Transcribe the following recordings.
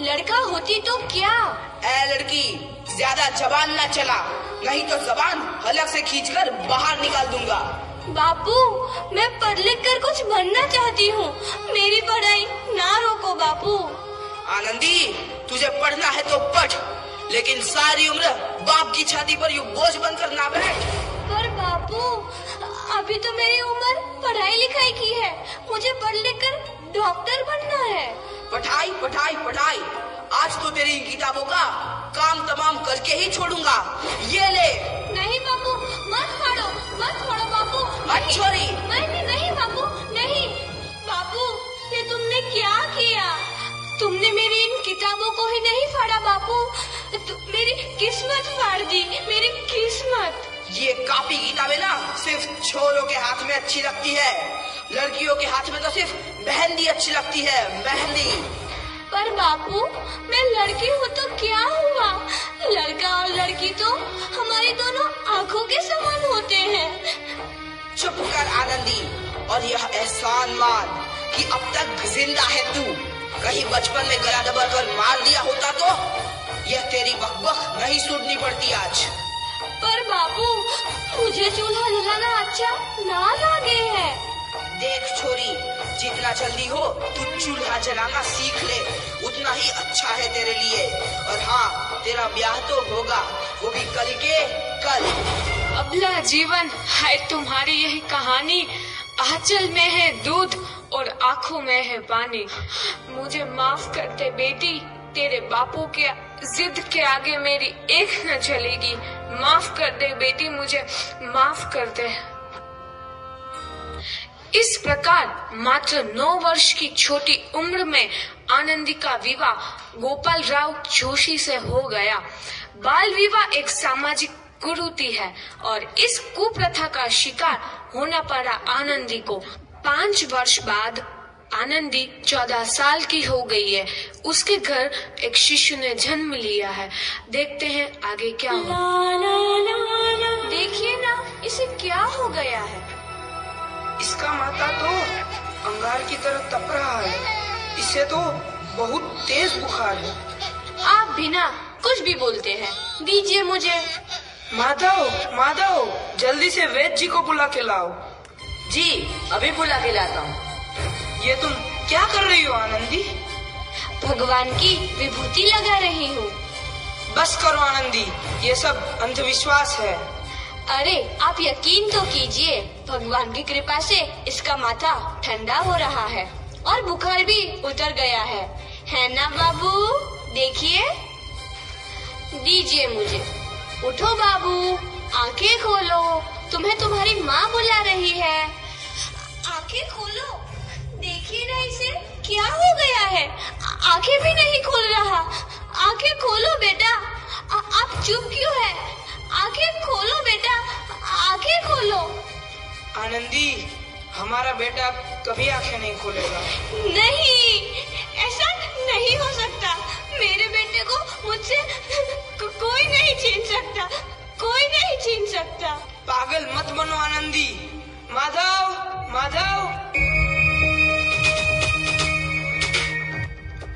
लड़का होती तो क्या? ए लड़की, ज्यादा जबान ना चला, नहीं तो जबान हलक से खींचकर बाहर निकाल दूंगा। बापू, मैं पढ़ लिख कर कुछ बनना चाहती हूँ, मेरी पढ़ाई ना रोको बापू। आनंदी, तुझे पढ़ना है तो पढ़, लेकिन सारी उम्र बाप की छाती पर यूं बोझ बनकर ना बैठ। पर बापू, अभी तो मेरी उम्र पढ़ाई लिखाई की है, मुझे पढ़ लिख कर डॉक्टर बनना है। पढ़ाई पढ़ाई पढ़ाई, आज तो तेरी किताबों का काम तमाम करके ही छोड़ूंगा। ये ले। नहीं बापू, मत फाड़ो बापू। मत छोड़ी। नहीं बापू, नहीं। बापू, ये तुमने क्या किया? तुमने मेरी इन किताबों को ही नहीं फाड़ा बापू, मेरी किस्मत फाड़ दी, मेरी किस्मत। ये कॉपी किताबें ना सिर्फ छोरों के हाथ में अच्छी लगती है, लड़कियों के हाथ में तो सिर्फ मेहंदी अच्छी लगती है, मेहंदी। पर बापू, मैं लड़की हूँ तो क्या हुआ? लड़का और लड़की तो हमारी दोनों आँखों के समान होते हैं। चुप कर आनंदी, और यह एहसान मान कि अब तक जिंदा है तू। कहीं बचपन में गला दबाकर मार दिया होता तो यह तेरी बकबक नहीं सुननी पड़ती आज। पर बापू, मुझे चूल्हा जलाना अच्छा ना लगे है। देख छोरी, जितना जल्दी हो तू चूल्हा जलाना सीख ले, उतना ही अच्छा है तेरे लिए। और हाँ, तेरा ब्याह तो होगा, वो भी कल के कल। अबला जीवन है तुम्हारी यही कहानी, आंचल में है दूध और आंखों में है पानी। मुझे माफ कर दे बेटी, तेरे बापू के जिद के आगे मेरी एक न चलेगी। माफ कर दे बेटी, मुझे माफ कर दे। इस प्रकार मात्र 9 वर्ष की छोटी उम्र में आनंदी का विवाह गोपाल राव जोशी से हो गया। बाल विवाह एक सामाजिक कुरीति है और इस कुप्रथा का शिकार होना पड़ा आनंदी को। 5 वर्ष बाद आनंदी 14 साल की हो गई है। उसके घर एक शिशु ने जन्म लिया है। देखते हैं आगे क्या होगा। देखिए ना, इसे क्या हो गया है? इसका माथा तो अंगार की तरह तप रहा है, इसे तो बहुत तेज बुखार है। आप बिना कुछ भी बोलते हैं, दीजिए मुझे। माधव, जल्दी से वैद्य जी को बुला के लाओ। जी, अभी बुला के लाता हूँ। ये तुम क्या कर रही हो आनंदी? भगवान की विभूति लगा रही हूँ। बस करो आनंदी, ये सब अंधविश्वास है। अरे आप यकीन तो कीजिए, भगवान की कृपा से इसका माथा ठंडा हो रहा है और बुखार भी उतर गया है ना बाबू? देखिए, दीजिए मुझे। उठो बाबू, आंखें खोलो, तुम्हें तुम्हारी माँ बुला रही है। आंखें खोलो, देखिए ना इसे क्या हो गया है, आंखें भी नहीं खोल रहा। आंखें खोलो बेटा, आप चुप क्यों है? आंखें खोलो बेटा, आंखें खोलो। आनंदी, हमारा बेटा कभी आंखें नहीं खोलेगा। नहीं, ऐसा नहीं हो सकता। मेरे बेटे को मुझसे कोई नहीं छीन सकता, कोई नहीं छीन सकता। पागल मत बनो आनंदी। माधव,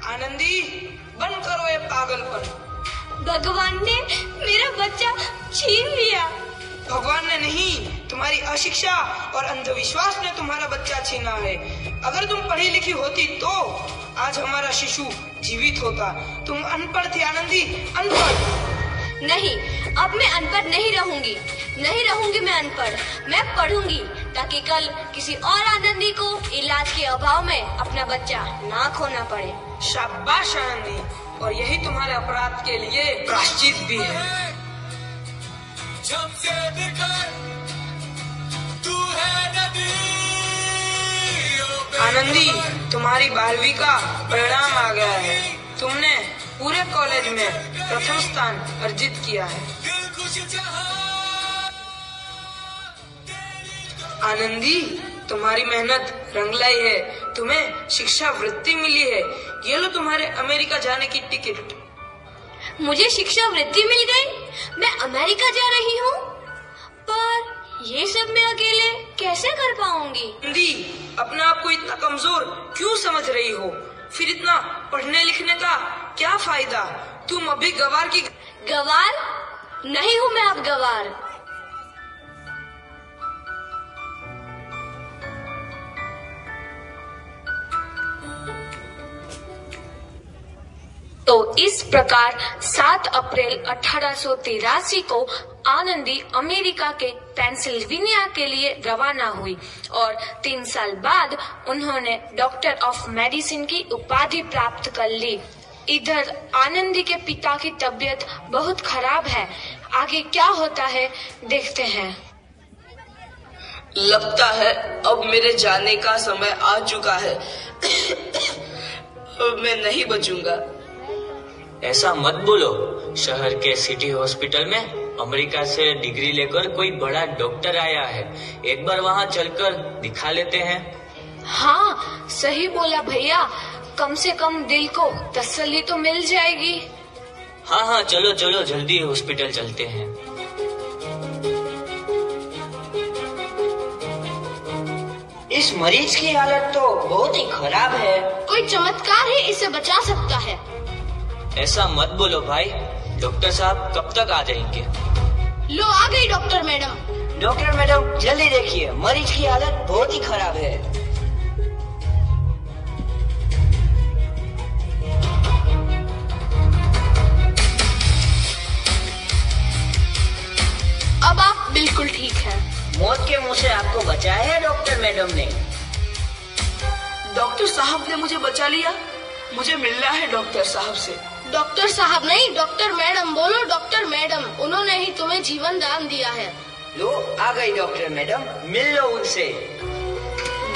आनंदी, बंद करो ये पागलपन। भगवान ने मेरा बच्चा छीन लिया। भगवान ने नहीं, तुम्हारी अशिक्षा और अंधविश्वास ने तुम्हारा बच्चा छीना है। अगर तुम पढ़ी लिखी होती तो आज हमारा शिशु जीवित होता। तुम अनपढ़ थी आनंदी, अनपढ़। नहीं, अब मैं अनपढ़ नहीं रहूंगी मैं अनपढ़। मैं पढ़ूंगी ताकि कल किसी और आनंदी को इलाज के अभाव में अपना बच्चा ना खोना पड़े। शाबाश आनंदी, और यही तुम्हारे अपराध के लिए प्रायश्चित भी है। आनंदी, तुम्हारी 12वीं का परिणाम आ गया है। तुमने पूरे कॉलेज में प्रथम स्थान अर्जित किया है। आनंदी, तुम्हारी मेहनत रंग लाई है, तुम्हें शिक्षा वृत्ति मिली है। ये लो तुम्हारे अमेरिका जाने की टिकट। मुझे शिक्षा वृत्ति मिल गई, मैं अमेरिका जा रही हूँ। पर ये सब मैं अकेले कैसे कर पाऊंगी? आनंदी, अपने आप को इतना कमजोर क्यों समझ रही हो? फिर इतना पढ़ने लिखने का क्या फायदा? तुम अभी गवार की गवार नहीं हूँ मैं अब गवार। तो इस प्रकार 7 अप्रैल 1883 को आनंदी अमेरिका के पेंसिल्वेनिया के लिए रवाना हुई और 3 साल बाद उन्होंने डॉक्टर ऑफ मेडिसिन की उपाधि प्राप्त कर ली। इधर आनंदी के पिता की तबीयत बहुत खराब है। आगे क्या होता है देखते हैं। लगता है अब मेरे जाने का समय आ चुका है। अब मैं नहीं बचूंगा। ऐसा मत बोलो। शहर के सिटी हॉस्पिटल में अमेरिका से डिग्री लेकर कोई बड़ा डॉक्टर आया है। एक बार वहाँ चलकर दिखा लेते हैं। हाँ सही बोला भैया, कम से कम दिल को तसल्ली तो मिल जाएगी। हाँ हाँ चलो चलो जल्दी हॉस्पिटल चलते हैं। इस मरीज की हालत तो बहुत ही खराब है। कोई चमत्कार ही इसे बचा सकता है। ऐसा मत बोलो भाई, डॉक्टर साहब कब तक आ जाएंगे? लो आ गई डॉक्टर मैडम। डॉक्टर मैडम जल्दी देखिए, मरीज की हालत बहुत ही खराब है। अब आप बिल्कुल ठीक है। मौत के मुंह से आपको बचाया है डॉक्टर मैडम ने। डॉक्टर साहब ने मुझे बचा लिया। मुझे मिलना है डॉक्टर साहब से। डॉक्टर साहब नहीं, डॉक्टर मैडम बोलो। डॉक्टर मैडम, उन्होंने ही तुम्हें जीवन दान दिया है। लो आ गई डॉक्टर मैडम, मिल लो उनसे।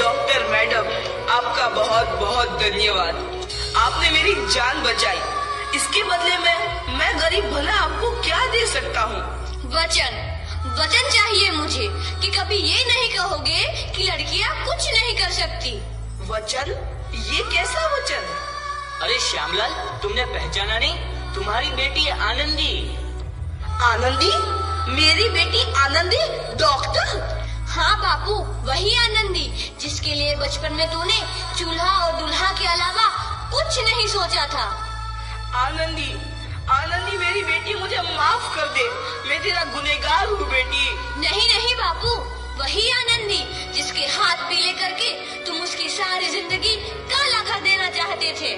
डॉक्टर मैडम आपका बहुत बहुत धन्यवाद। आपने मेरी जान बचाई। इसके बदले में मैं गरीब भला आपको क्या दे सकता हूँ? वचन, वचन चाहिए मुझे कि कभी ये नहीं कहोगे कि लड़कियाँ कुछ नहीं कर सकती। वचन? ये कैसा वचन? अरे श्यामलाल, तुमने पहचाना नहीं? तुम्हारी बेटी आनंदी। आनंदी? मेरी बेटी आनंदी डॉक्टर? हाँ बापू, वही आनंदी जिसके लिए बचपन में तूने चूल्हा और दूल्हा के अलावा कुछ नहीं सोचा था। आनंदी, आनंदी मेरी बेटी, मुझे माफ कर दे। मैं तेरा गुनहगार हूँ बेटी। नहीं नहीं बापू, वही आनंदी जिसके हाथ पीले करके तुम उसकी सारी जिंदगी काला कर देना चाहते थे।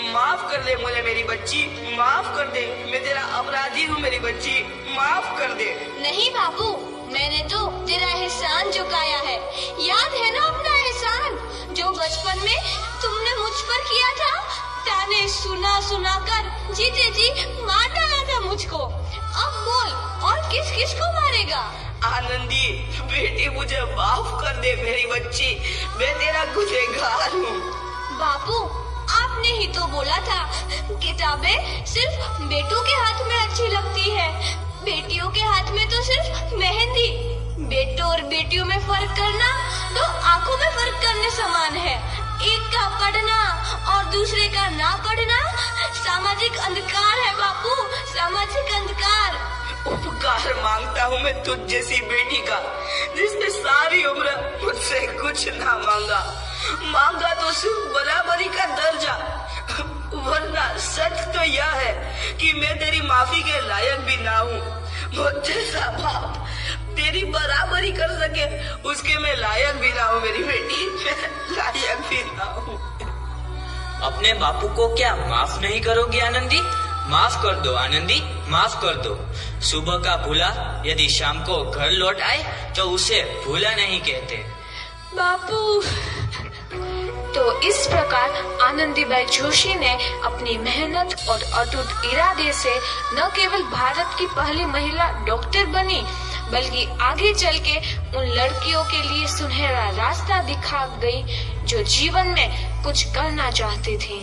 माफ कर दे मुझे मेरी बच्ची, माफ कर दे। मैं तेरा अपराधी हूँ मेरी बच्ची, माफ कर दे। नहीं बाबू, मैंने तो तेरा एहसान चुकाया है। याद है ना अपना एहसान जो बचपन में तुमने मुझ पर किया था? ताने सुना सुना कर जीते जी मार डाला था मुझको। अब बोल, और किस किस को मारेगा? आनंदी बेटी, मुझे माफ कर दे मेरी बच्ची। मैं तेरा गुनहगार हूँ। बापू, आपने ही तो बोला था किताबें सिर्फ बेटों के हाथ में अच्छी लगती है, बेटियों के हाथ में तो सिर्फ मेहंदी। बेटों और बेटियों में फर्क करना तो आंखों में फर्क करने समान है। एक का पढ़ना और दूसरे का ना पढ़ना सामाजिक अंधकार है बापू, सामाजिक अंधकार। उपकार मांगता हूँ मैं तुझ जैसी बेटी का, जिसने सारी उम्र मुझसे कुछ ना मांगा। मांगा तो सिर्फ बराबरी का दर्जा, वरना सच तो यह है कि मैं तेरी माफी के लायक भी ना हूँ। मुझ जैसा बाप तेरी बराबरी कर सके उसके मैं लायक भी ना हूँ मेरी बेटी, मैं लायक भी ना हूँ। अपने बापू को क्या माफ नहीं करोगी आनंदी? माफ कर दो आनंदी, माफ कर दो। सुबह का भूला यदि शाम को घर लौट आए तो उसे भूला नहीं कहते। बापू। तो इस प्रकार आनंदीबाई जोशी ने अपनी मेहनत और अटूट इरादे से न केवल भारत की पहली महिला डॉक्टर बनी, बल्कि आगे चल के उन लड़कियों के लिए सुनहरा रास्ता दिखा गई जो जीवन में कुछ करना चाहती थी।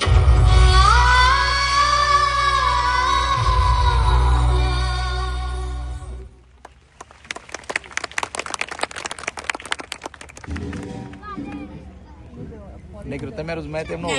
Negro, também era os médicos, não,